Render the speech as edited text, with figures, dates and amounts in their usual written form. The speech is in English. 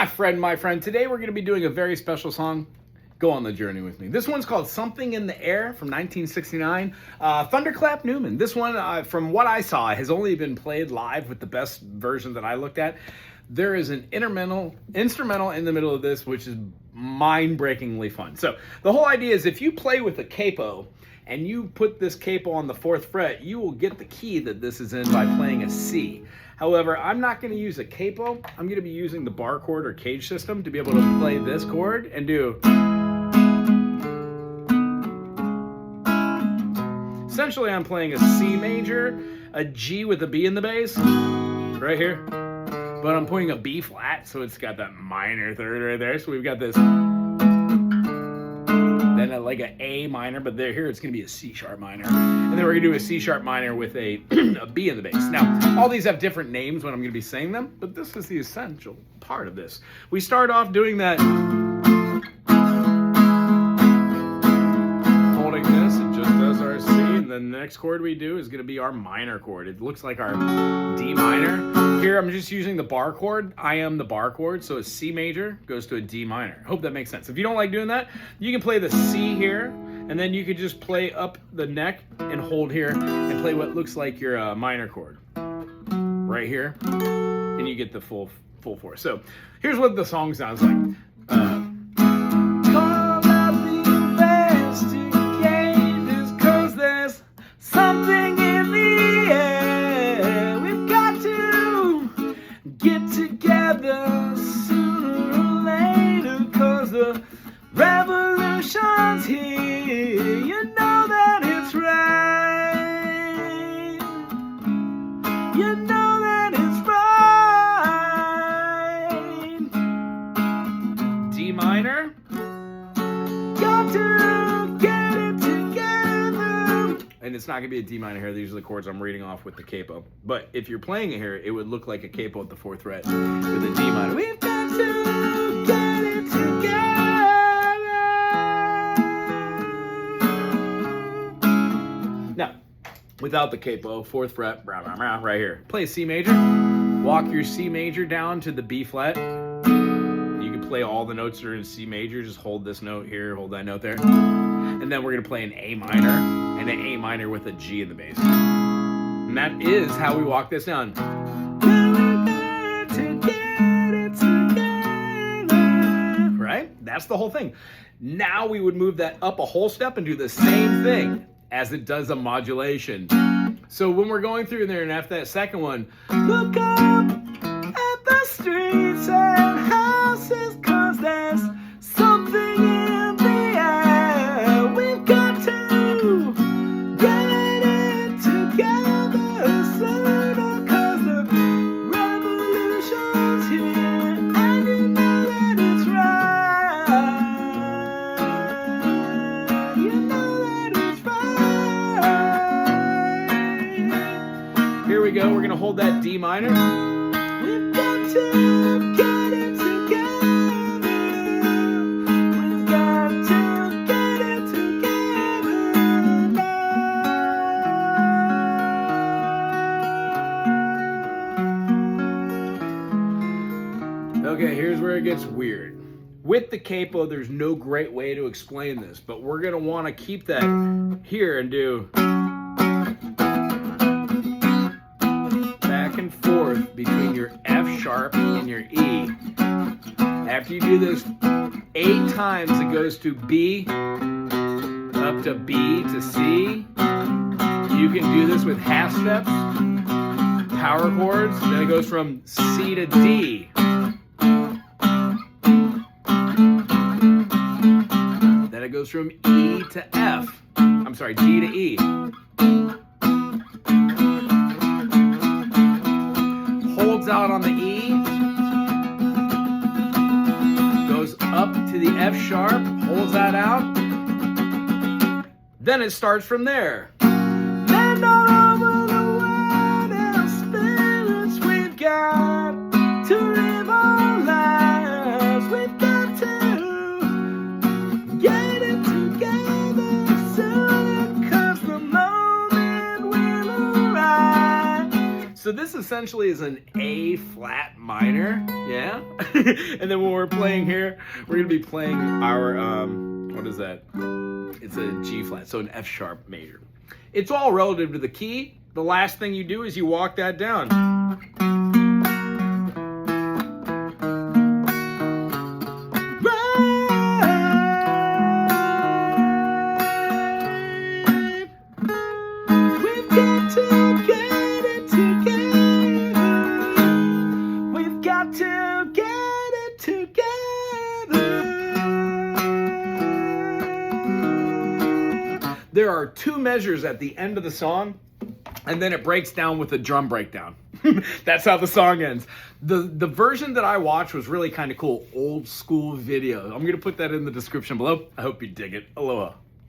My friend, today we're going to be doing a very special song. Go on the journey with me. This one's called Something in the Air from 1969. Thunderclap Newman. This one, from what I saw, has only been played live with the best version that I looked at. There is an instrumental in the middle of this, which is mind-breakingly fun. So the whole idea is if you play with a capo and you put this capo on the 4th fret, you will get the key that this is in by playing a C. However, I'm not going to use a capo. I'm going to be using the bar chord or cage system to be able to play this chord and do. Essentially, I'm playing a C major, a G with a B in the bass, right here. But I'm playing a B flat, so it's got that minor third right there. So we've got this. Then like an A minor, but here it's going to be a C sharp minor. And then we're going to do a C sharp minor with a B in the bass. Now, all these have different names when I'm going to be saying them, but this is the essential part of this. We start off doing that, holding this, it just does our C, and then the next chord we do is going to be our minor chord. It looks like our D minor. Here I'm just using the bar chord. I am the bar chord, so a C major goes to a D minor. Hope that makes sense. If you don't like doing that, you can play the C here, and then you could just play up the neck and hold here and play what looks like your minor chord right here, and you get the full force. So here's what the song sounds like. Something in the air, we've got to get together sooner or later, 'cause the revolution's here, you know that it's right, you know that it's right. D minor, got to get it together. And it's not going to be a D minor here. These are the chords I'm reading off with the capo. But if you're playing it here, it would look like a capo at the 4th fret with a D minor. We've got to get it together. Now, without the capo, 4th fret, right here. Play a C major. Walk your C major down to the B flat. You can play all the notes that are in C major. Just hold this note here, hold that note there. And then we're going to play an A minor and an A minor with a G in the bass. And that is how we walk this down. Right? That's the whole thing. Now we would move that up a whole step and do the same thing as it does a modulation. So when we're going through there and after that second one, look up at the streets and houses, 'cause there's something in the air. We've got to get it together sooner, 'cause the revolution's here, and you know that it's right. You know that it's right. Here we go. We're going to hold that D minor. We've got to get it together. We've got to get it together now. Okay, here's where it gets weird. With the capo, there's no great way to explain this, but we're going to want to keep that here and do back and forth between your F sharp and your E. After you do this 8 times, it goes to B, up to B to C. You can do this with half steps, power chords, then it goes from C to D. Then it goes from E to F. I'm sorry, D to E. Holds out on the E, goes up to the F sharp, holds that out, then it starts from there. And all over the world in spirits, we've got to live our lives, we've got to get it together soon, 'cause the moment will arrive. So this essentially is an A flat minor, yeah? And then when we're playing here, we're gonna be playing our, what is that? It's a G flat, so an F sharp major. It's all relative to the key. The last thing you do is you walk that down. There are 2 measures at the end of the song, and then it breaks down with a drum breakdown. That's how the song ends. The version that I watched was really kind of cool, old school video. I'm going to put that in the description below. I hope you dig it. Aloha.